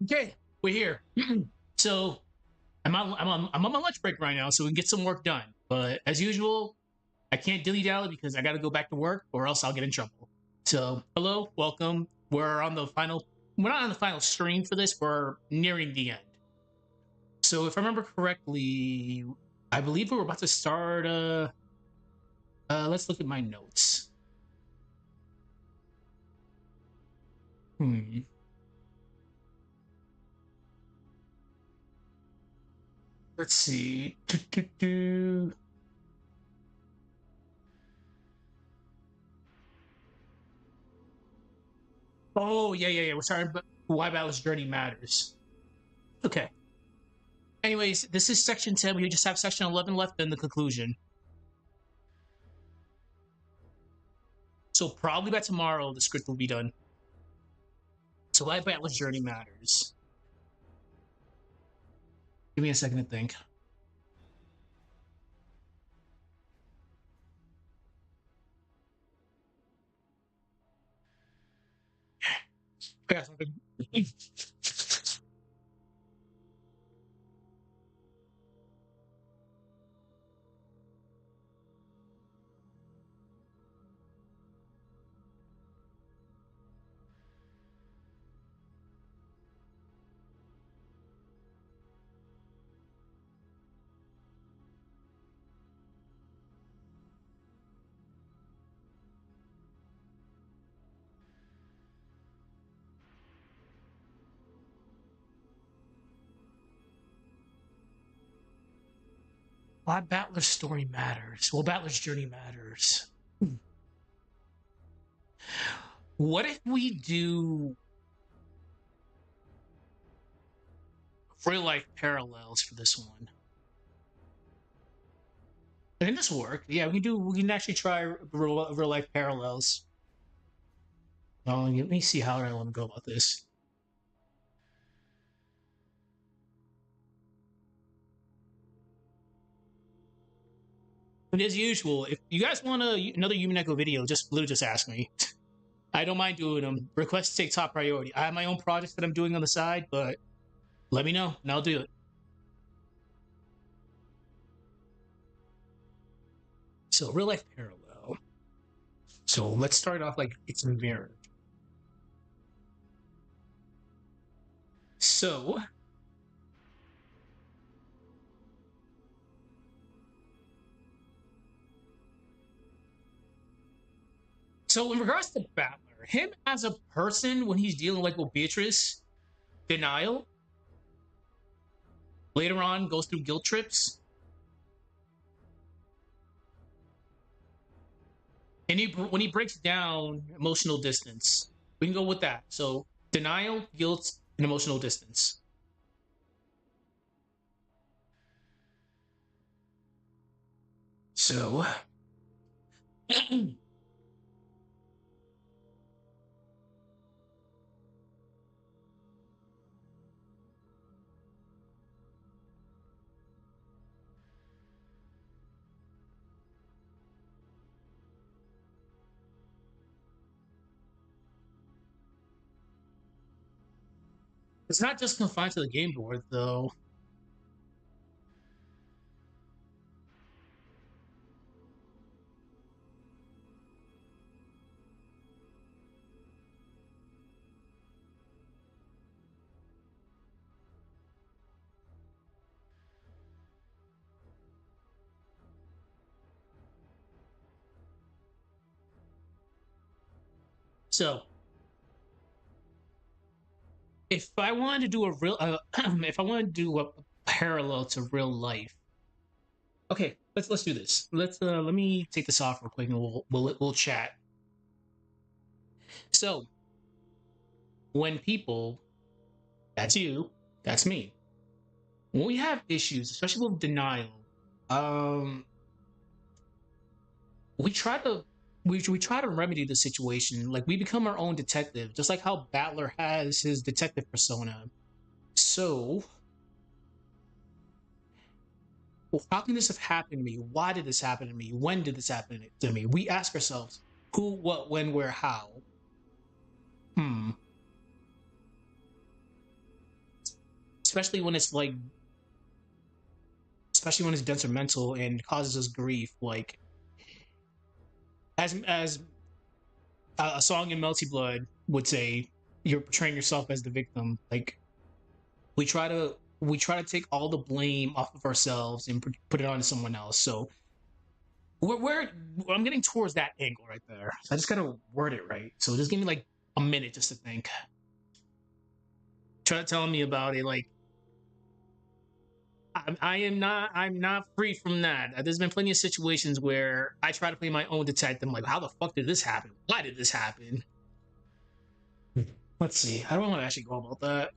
Okay, we're here. So I'm on my lunch break right now, so we can get some work done. But as usual, I can't dilly dally because I got to go back to work, or else I'll get in trouble. So hello, welcome. We're on the final. We're not on the final stream for this. We're nearing the end. So if I remember correctly, I believe we were about to start. Let's look at my notes. Hmm. Let's see. Oh yeah. We're starting, but why Ballast Journey matters. Okay. Anyways, this is section 10. We just have section 11 left in the conclusion. So probably by tomorrow, the script will be done. So why Battler's Journey matters. Give me a second to think. I got something. Why Battler's story matters. Well, Battler's journey matters. What if we do real life parallels for this one? Can this work? Yeah, we can do. We can actually try real life parallels. Let me see how I want to go about this. But as usual, if you guys want another Umineko video, just literally just ask me. I don't mind doing them. Requests take top priority. I have my own projects that I'm doing on the side, but let me know and I'll do it. So real life parallel. So let's start off like it's mirrored. So so in regards to Battler, him as a person when he's dealing like with Beatrice, denial, later on goes through guilt trips, and when he breaks down emotional distance, we can go with that. So denial, guilt, and emotional distance. So it's not just confined to the game board, though. So if I wanted to do a real, if I wanted to do a parallel to real life, okay, let's do this. Let me take this off real quick and we'll chat. So when people, that's you, that's me. When we have issues, especially with denial, um, we try to we try to remedy the situation. Like we become our own detective, just like how Battler has his detective persona. So, well, how can this have happened to me? Why did this happen to me? When did this happen to me? We ask ourselves, who, what, when, where, how. Hmm. especially when it's like, especially when it's detrimental and causes us grief. Like as a song in Melty Blood would say, you're portraying yourself as the victim. Like we try to take all the blame off of ourselves and put it on someone else. So we're I'm getting towards that angle right there. So I just gotta word it right. So just give me like a minute just to think. Try telling me about it. Like I'm not free from that. There's been plenty of situations where I try to play my own detective. I'm like, how the fuck did this happen? Why did this happen? Let's see. How do I want to actually go about that?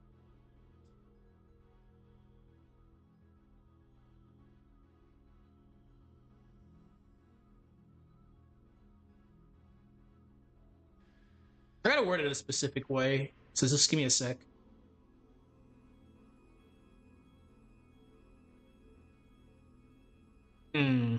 I gotta word it a specific way. So just give me a sec. Hmm.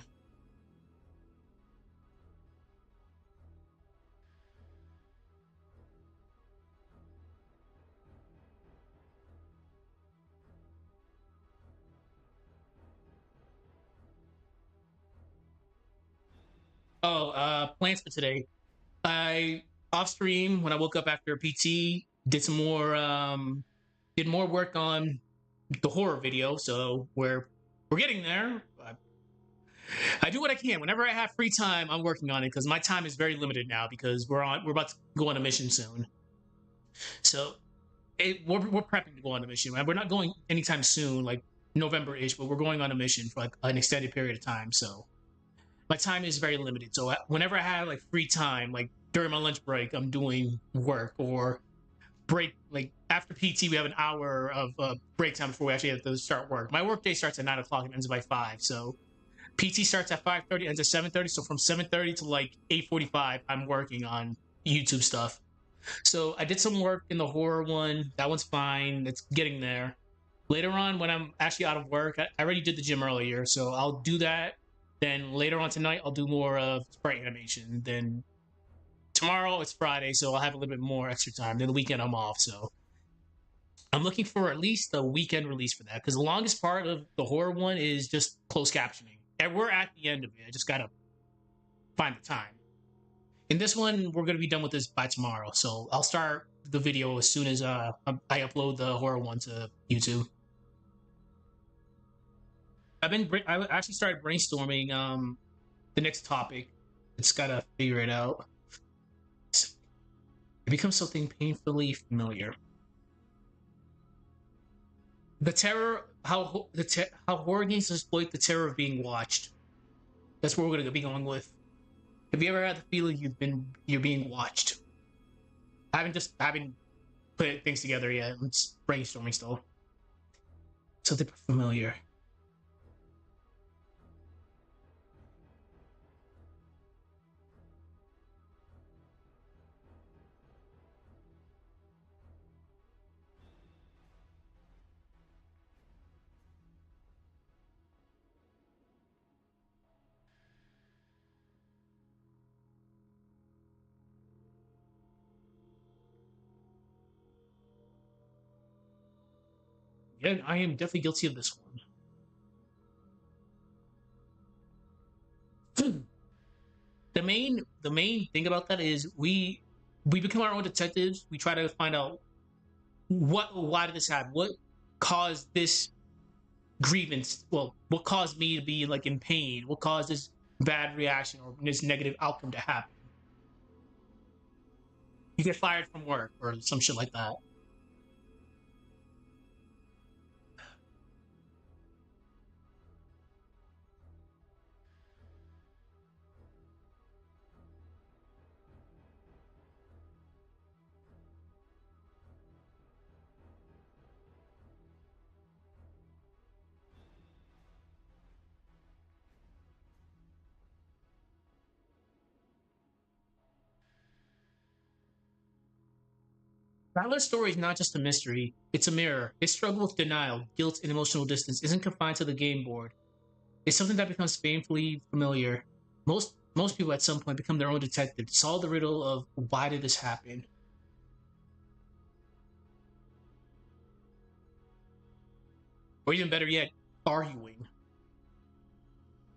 Oh, plans for today. I off stream when I woke up after PT did some more did more work on the horror video. So we're getting there. I do what I can whenever I have free time. I'm working on it because my time is very limited now because we're about to go on a mission soon. So we're prepping to go on a mission. We're not going anytime soon, like November-ish, but we're going on a mission for like an extended period of time. So my time is very limited. So whenever I have like free time, like during my lunch break, I'm doing work or break. Like after PT, we have an hour of break time before we actually have to start work. My work day starts at 9 o'clock and ends by 5. So PT starts at 5:30, ends at 7:30. So from 7:30 to like 8:45, I'm working on YouTube stuff. So I did some work in the horror one. That one's fine. It's getting there. Later on, when I'm actually out of work, I already did the gym earlier, so I'll do that. Then later on tonight, I'll do more of sprite animation. Then tomorrow it's Friday, so I'll have a little bit more extra time. Then the weekend I'm off, so I'm looking for at least a weekend release for that. Because the longest part of the horror one is just closed captioning, and we're at the end of it. I just gotta find the time. In this one, we're gonna be done with this by tomorrow, so I'll start the video as soon as I upload the horror one to YouTube. I actually started brainstorming the next topic. It's gotta figure it out. It becomes something painfully familiar. The terror, how horror games exploit the terror of being watched. That's what we're gonna be going with. Have you ever had the feeling you're being watched? I haven't put things together yet. I'm just brainstorming still. Something familiar. Yeah, I am definitely guilty of this one. The main thing about that is we become our own detectives. We try to find out why did this happen? What caused this grievance? Well, what caused me to be like in pain? What caused this bad reaction or this negative outcome to happen? You get fired from work or some shit like that. Tyler's story is not just a mystery, it's a mirror. His struggle with denial, guilt, and emotional distance isn't confined to the game board. It's something that becomes painfully familiar. Most people at some point become their own detective to solve the riddle of why did this happen? or even better yet, arguing.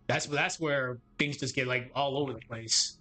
That's where things just get like all over the place.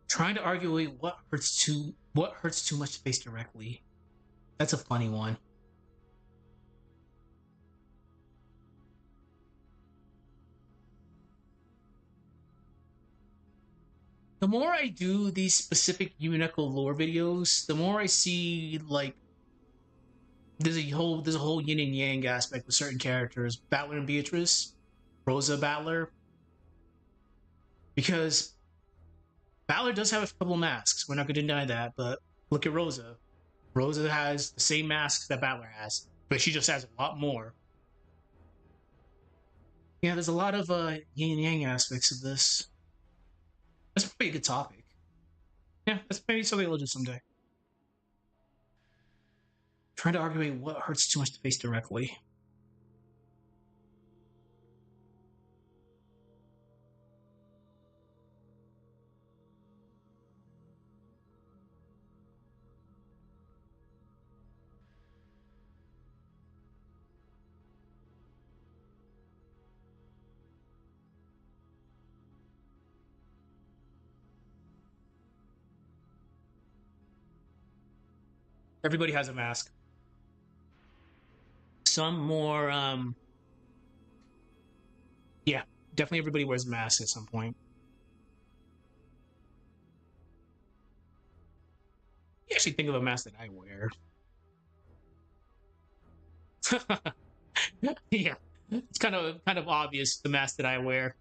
Trying to argue away what hurts too much to face directly. That's a funny one. The more I do these specific Umineko lore videos, the more I see like there's a whole yin and yang aspect with certain characters, Battler and Beatrice, Rosa Battler, because Battler does have a couple of masks. We're not going to deny that, but look at Rosa. Rosa has the same masks that Battler has, but she just has a lot more. Yeah, there's a lot of yin and yang aspects of this. That's probably a good topic. Yeah, that's maybe something we'll do someday. Trying to argue what hurts too much to face directly. Everybody has a mask. Some more, yeah, definitely everybody wears masks at some point. You actually think of a mask that I wear. Yeah, it's kind of obvious the mask that I wear.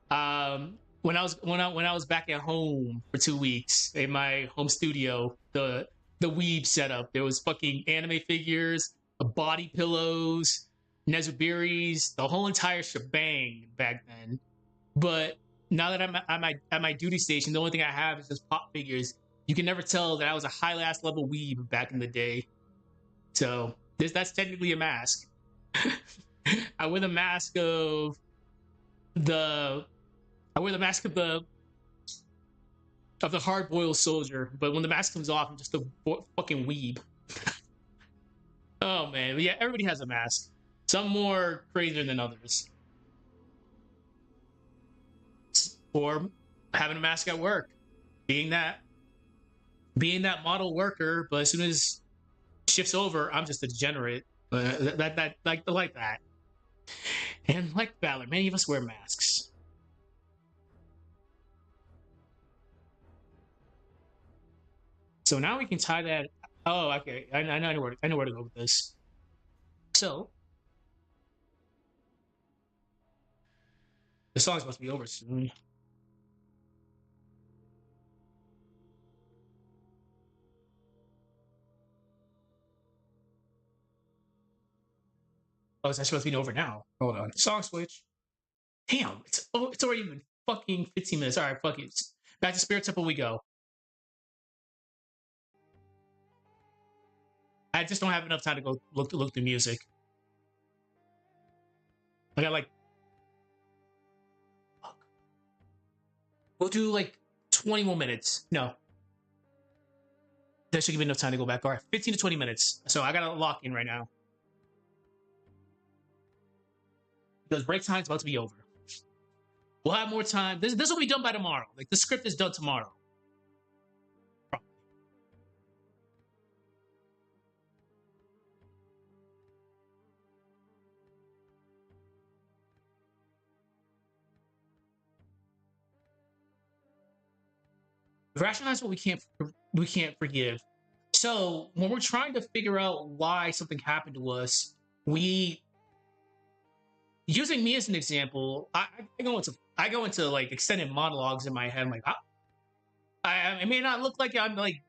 When I was back at home for 2 weeks in my home studio, the weeb setup. There was fucking anime figures, body pillows, Nezubiris, the whole entire shebang back then. But now that I'm at my duty station, the only thing I have is just pop figures. You can never tell that I was a high last level weeb back in the day. So that's technically a mask. I wear the mask of the I wear the mask of the hard boiled soldier, but when the mask comes off, I'm just a fucking weeb. Oh man, but yeah, everybody has a mask. Some more crazier than others. Or having a mask at work, being that being that model worker, but as soon as shifts over, I'm just a degenerate. That like that. And like Valor, many of us wear masks. So now we can tie that. Oh, okay. I know where to go with this. So the song's supposed to be over soon. Oh, it's supposed to be over now. Hold on. Song switch. Damn, it's already been fucking 15 minutes. All right, fuck it. Back to Spirit Temple we go. I just don't have enough time to go look through music. I got like, fuck. We'll do like 20 more minutes. No, that should give me enough time to go back. All right, 15 to 20 minutes. So I gotta lock in right now because break time's about to be over. We'll have more time. This will be done by tomorrow. Like the script is done tomorrow. Rationalize what we can't forgive. So when we're trying to figure out why something happened to us, we using me as an example, I go into like extended monologues in my head. I'm like, I may not look like I'm like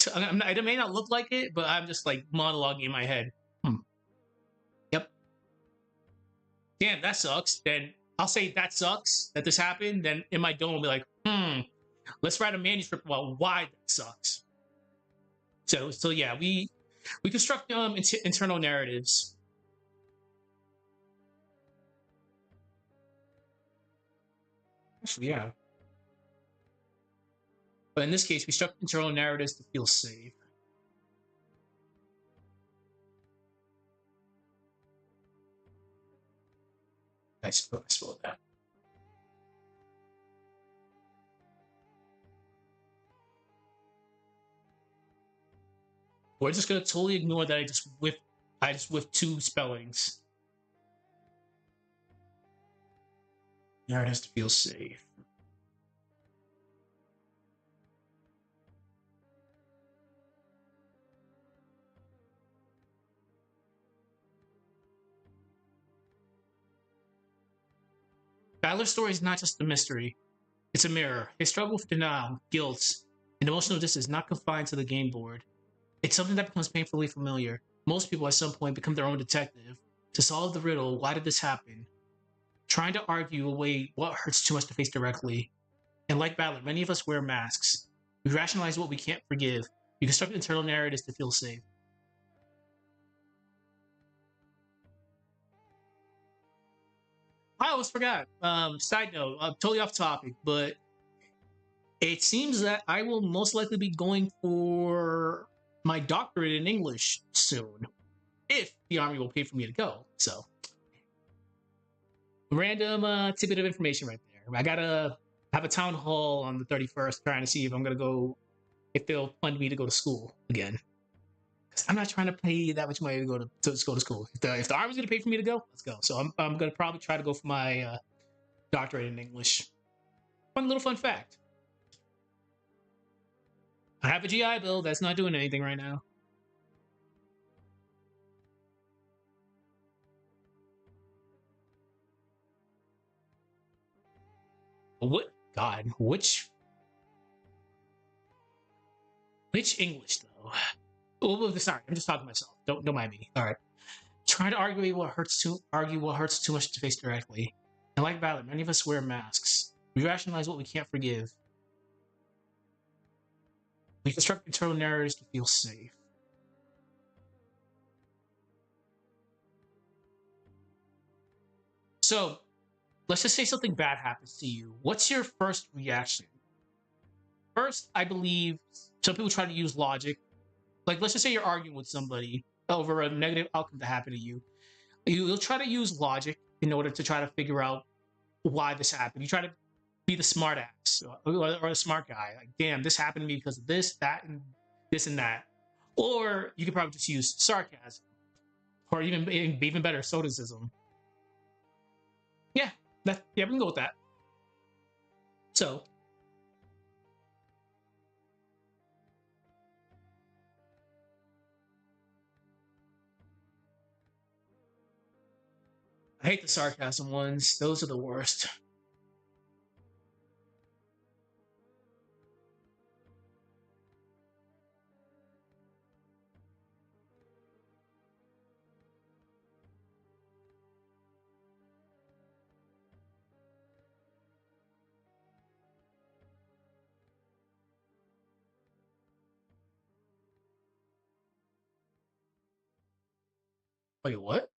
it may not look like it, but I'm just like monologuing in my head. Yep. Damn, that sucks. Then I'll say that sucks that this happened. Then in my dome, I'll be like, let's write a manuscript about why that sucks. So yeah, we construct internal narratives. Actually, yeah. But in this case, we construct internal narratives to feel safe. I spelled that. We're just gonna totally ignore that I just whiffed two spellings. Narratives to feel safe. Badler's story is not just a mystery. It's a mirror. His struggle with denial, guilt, and emotional distance is not confined to the game board. It's something that becomes painfully familiar. Most people at some point become their own detective. To solve the riddle, why did this happen? Trying to argue away what hurts too much to face directly. And like Badler, many of us wear masks. We rationalize what we can't forgive. We construct internal narratives to feel safe. I almost forgot. Side note, I'm totally off topic, but it seems that I will most likely be going for my doctorate in English soon, if the Army will pay for me to go. So, random tidbit of information right there. I gotta have a town hall on the 31st, trying to see if I'm gonna go, if they'll fund me to go to school again. Because I'm not trying to pay that much money to go to go to school. If the Army's gonna pay for me to go, let's go. So I'm gonna probably try to go for my doctorate in English. Fun fact. I have a GI Bill that's not doing anything right now. What God? Which English though? Oh, sorry, I'm just talking to myself. Don't mind me. All right. Trying to argue what hurts too much to face directly. And like Valor, many of us wear masks. We rationalize what we can't forgive. We construct internal narratives to feel safe. So let's just say something bad happens to you. What's your first reaction? First, I believe some people try to use logic. Like, let's just say you're arguing with somebody over a negative outcome that happened to you. You'll try to use logic in order to try to figure out why this happened. You try to be the smart ass or the smart guy. Like, damn, this happened to me because of this, that, and this and that. Or you could probably just use sarcasm, or even better, soticism. Yeah, yeah, we can go with that. So I hate the sarcasm ones. Those are the worst. Wait, what?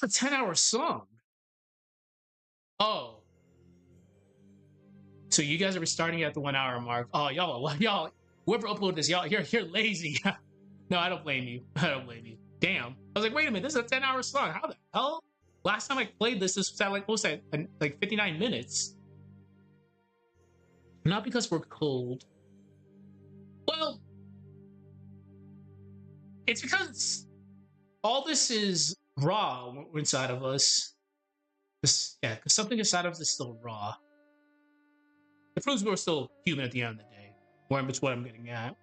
That's a 10-hour song. Oh, so you guys are starting at the 1 hour mark. Oh, y'all, whoever uploaded this, you're lazy. No, I don't blame you. I don't blame you. Damn. I was like, wait a minute, this is a 10-hour song. How the hell? Last time I played this was at like, what was that? Like 59 minutes. Not because we're cold. Well, it's because all this is raw inside of us. Yeah, because something inside of us is still raw. The proves we're still human at the end of the day. Which what I'm getting at.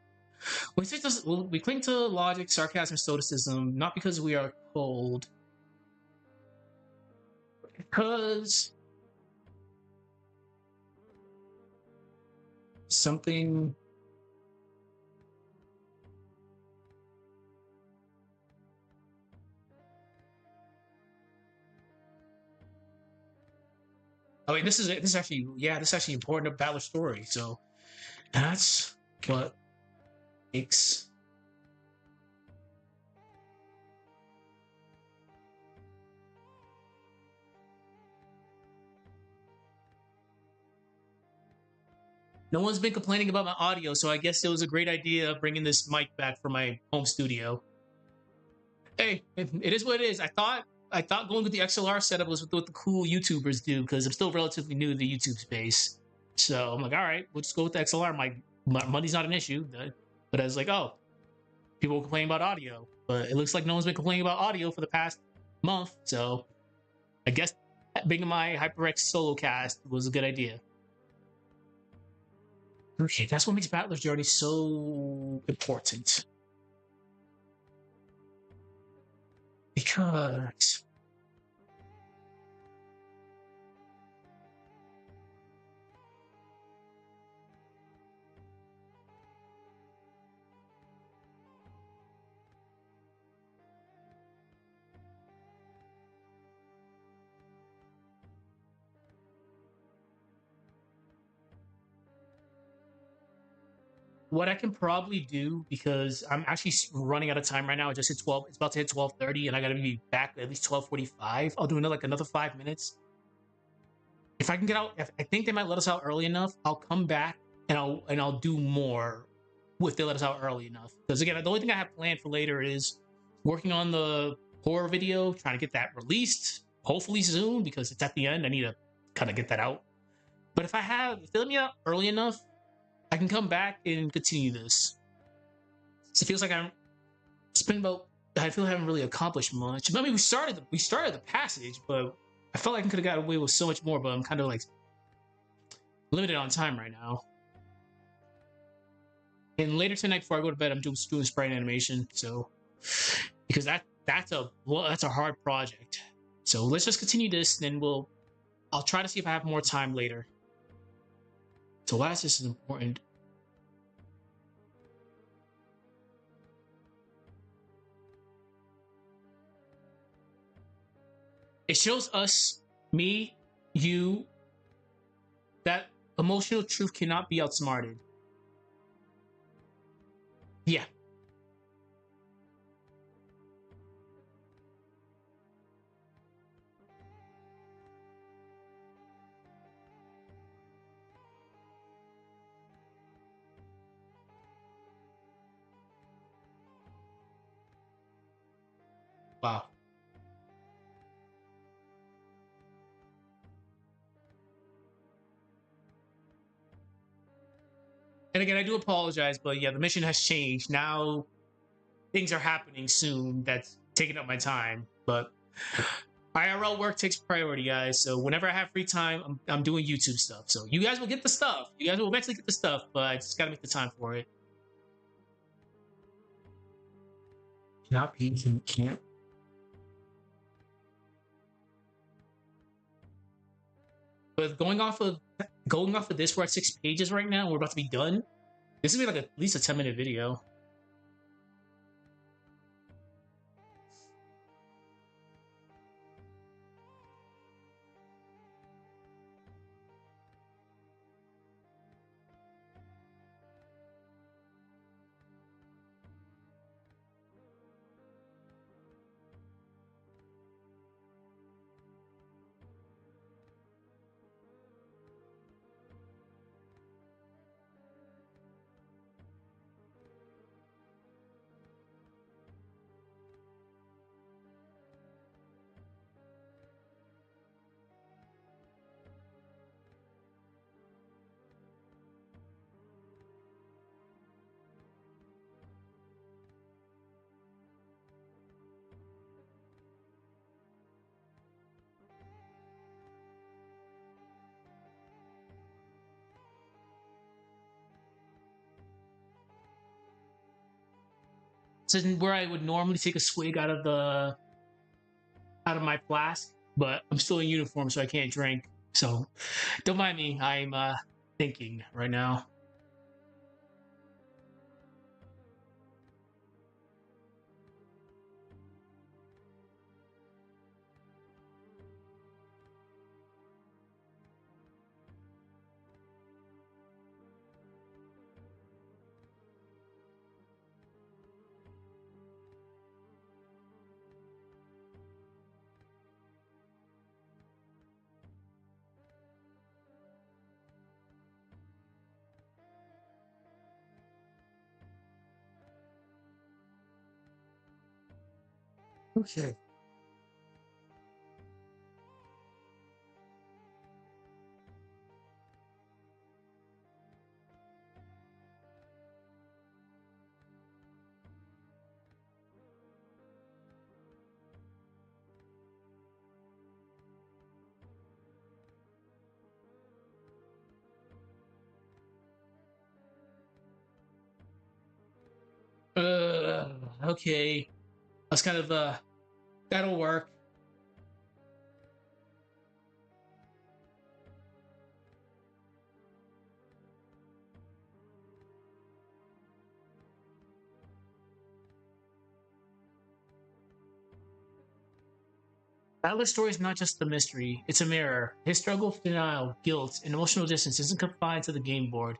We cling to logic, sarcasm, stoicism, not because we are cold, because something. Oh, wait, this is actually this is actually important about the story. So that's what makes. No one's been complaining about my audio, so I guess it was a great idea bringing this mic back from my home studio. Hey, it is what it is. I thought going with the XLR setup was what the cool YouTubers do because I'm still relatively new to the YouTube space. So I'm like, all right, we'll just go with the XLR. My money's not an issue. But I was like, oh, people complain about audio, but it looks like no one's been complaining about audio for the past month. So I guess bringing my HyperX solo cast was a good idea. Okay, that's what makes Battler's Journey so important. Because what I can probably do, because I'm actually running out of time right now. I just hit 12. It's about to hit 12:30, and I gotta be back at least 12:45. I'll do another 5 minutes. If I can get out, if I think they might let us out early enough, I'll come back and I'll do more if they let us out early enough. Because again, the only thing I have planned for later is working on the horror video, trying to get that released, hopefully soon, because it's at the end. I need to kind of get that out. But if they let me out early enough, I can come back and continue this. So it feels like it's been about. I feel I haven't really accomplished much. I mean, we started the passage, but I felt like I could have got away with so much more. But I'm kind of like limited on time right now. And later tonight, before I go to bed, I'm doing sprite animation. So because that's a hard project. So let's just continue this, then I'll try to see if I have more time later. So why is this important? It shows us, me, you, that emotional truth cannot be outsmarted. Yeah. Wow. And again, I do apologize, but yeah, the mission has changed. Now things are happening soon that's taking up my time. But IRL work takes priority, guys. So whenever I have free time, I'm doing YouTube stuff. So you guys will get the stuff. You guys will eventually get the stuff, but I just gotta make the time for it. Not being can't. But going off of this, we're at 6 pages right now. We're about to be done. This is gonna be like at least a 10-minute video. This isn't where I would normally take a swig out of my flask, but I'm still in uniform, so I can't drink. So don't mind me. I'm thinking right now. Okay. Okay. That's kind of that'll work. Atlas' story is not just the mystery, it's a mirror. His struggle with denial, guilt, and emotional distance isn't confined to the game board.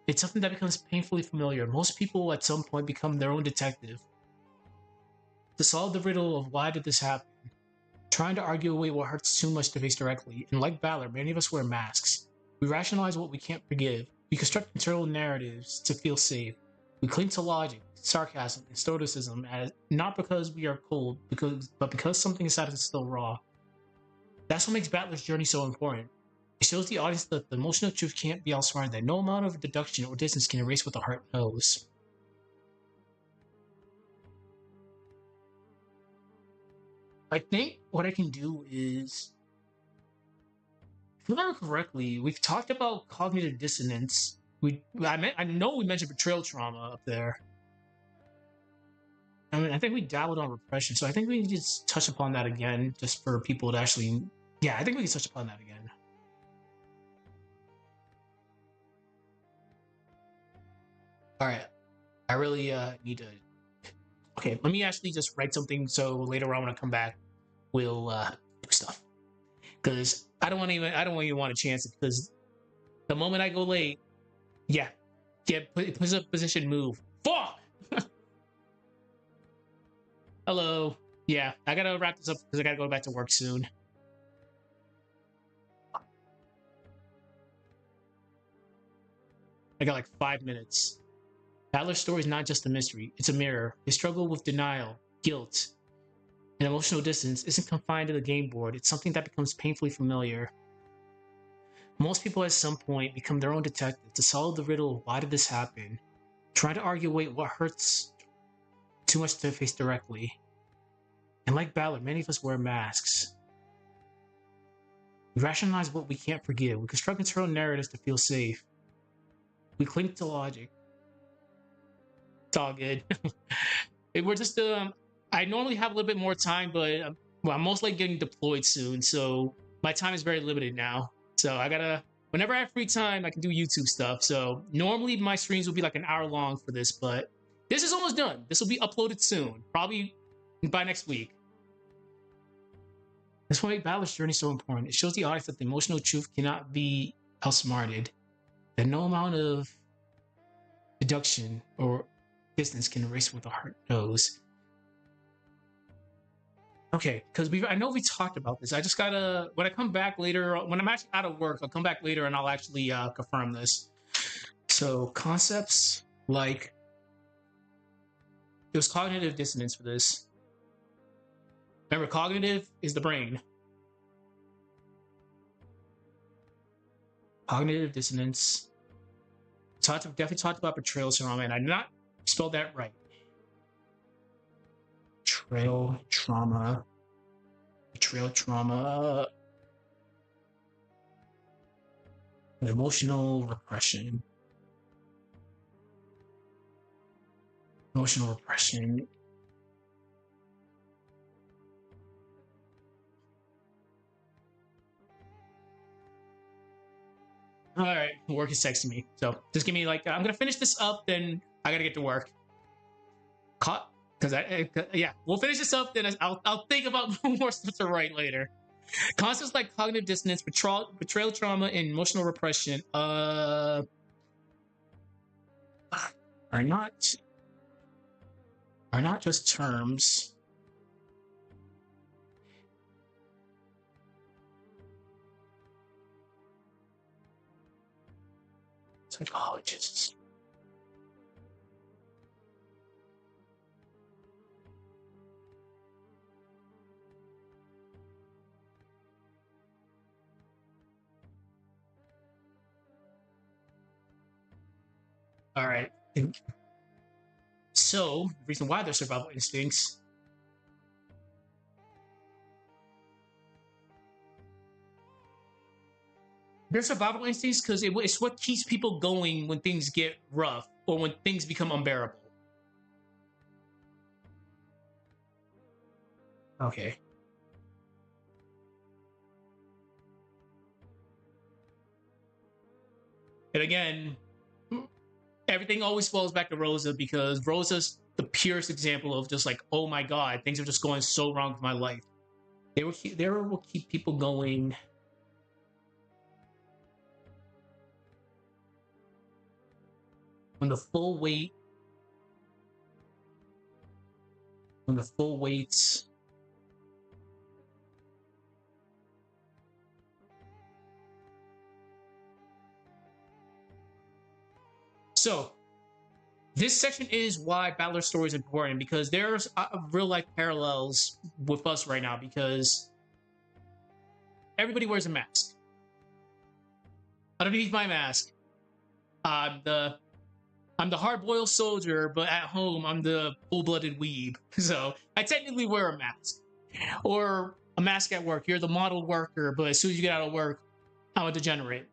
It's something that becomes painfully familiar. Most people at some point become their own detective. To solve the riddle of why did this happen, trying to argue away what hurts too much to face directly, and like Valor, many of us wear masks. We rationalize what we can't forgive. We construct internal narratives to feel safe. We cling to logic, sarcasm, and stoicism as not because we are cold, but because something inside us is still raw. That's what makes Battler's journey so important. It shows the audience that the emotional truth can't be outsmarted, that no amount of deduction or distance can erase what the heart knows. I think what I can do is, if I remember correctly, we've talked about cognitive dissonance. I know we mentioned betrayal trauma up there. I mean, I think we dabbled on repression, so I think we can just touch upon that again, just for people to actually. Yeah, I think we can touch upon that again. All right, I really need to. Okay, let me actually just write something so later on when I come back, we'll do stuff. Because I don't even want to chance it. Because the moment I go late, yeah, position move. Fuck. Hello. Yeah, I gotta wrap this up because I gotta go back to work soon. I got like 5 minutes. Badler's story is not just a mystery, it's a mirror. His struggle with denial, guilt, and emotional distance isn't confined to the game board, it's something that becomes painfully familiar. Most people at some point become their own detective to solve the riddle of why did this happen, trying to argue away what hurts too much to face directly. And like Ballard, many of us wear masks. We rationalize what we can't forgive. We construct internal narratives to feel safe. We cling to logic. It's all good. We're just I normally have a little bit more time, but well, I'm most likely getting deployed soon, so my time is very limited now. So I gotta whenever I have free time, I can do YouTube stuff. So normally my streams will be like an hour long for this, but this is almost done. This will be uploaded soon, probably by next week. That's why Balor's journey is so important. It shows the audience that the emotional truth cannot be outsmarted. That no amount of deduction or distance can erase what the heart knows. Okay, because I know we talked about this. I just gotta when I come back later, when I'm actually out of work, I'll come back later and I'll actually confirm this. So concepts like it was cognitive dissonance for this. Remember, cognitive is the brain. Cognitive dissonance. Definitely talked about betrayal trauma, and I did not spell that right. Betrayal trauma. Betrayal trauma. Emotional repression. Emotional repression. Work is texting me. So just give me like, I'm gonna finish this up, then I gotta get to work. Because yeah, we'll finish this up, then I'll think about more stuff to write later. Concepts like cognitive dissonance, betrayal trauma, and emotional repression are not just terms. Psychologists. All right. So, the reason why they're survival instincts. They're survival instincts because it's what keeps people going when things get rough or when things become unbearable. Okay. And again, everything always falls back to Rosa because Rosa's the purest example of just like, oh my god, things are just going so wrong with my life. They will keep people going. When the full weight, when the full weights. So, this section is why Battler story is important because there's real life parallels with us right now because everybody wears a mask. Underneath my mask, I'm the hard-boiled soldier, but at home I'm the full-blooded weeb. So I technically wear a mask, or a mask at work. You're the model worker, but as soon as you get out of work, I'm a degenerate.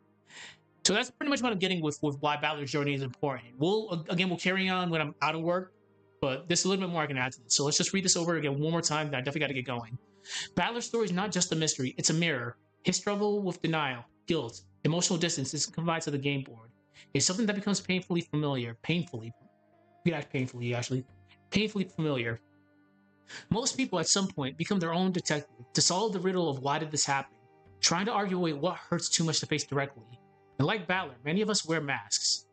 So that's pretty much what I'm getting with why Battler's journey is important. We'll carry on when I'm out of work, but there's a little bit more I can add to this. So let's just read this over again one more time. Then I definitely got to get going. Battler's story is not just a mystery; it's a mirror. His struggle with denial, guilt, emotional distance is confined to the game board. It's something that becomes painfully familiar. Painfully familiar. Most people at some point become their own detective to solve the riddle of why did this happen, trying to argue away what hurts too much to face directly. And like Battler, many of us wear masks.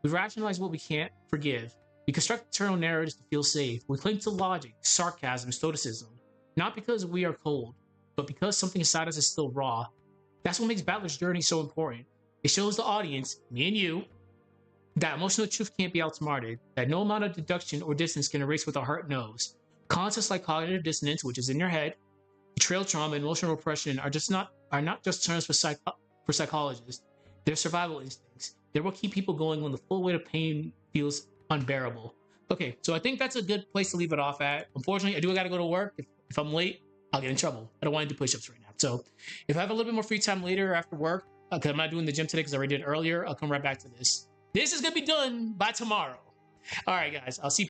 We rationalize what we can't forgive. We construct internal narratives to feel safe. We cling to logic, sarcasm, stoicism. Not because we are cold, but because something inside us is still raw. That's what makes Battler's journey so important. It shows the audience, me and you, that emotional truth can't be outsmarted, that no amount of deduction or distance can erase what the heart knows. Concepts like cognitive dissonance, which is in your head, betrayal trauma, and emotional repression are not just terms for psychologists. They're survival instincts. They're what keep people going when the full weight of pain feels unbearable. Okay, so I think that's a good place to leave it off at. Unfortunately, I do gotta go to work. If I'm late, I'll get in trouble. I don't want to do push-ups right now. So if I have a little bit more free time later after work, because I'm not doing the gym today because I already did it earlier, I'll come right back to this. This is gonna be done by tomorrow. All right, guys, I'll see you.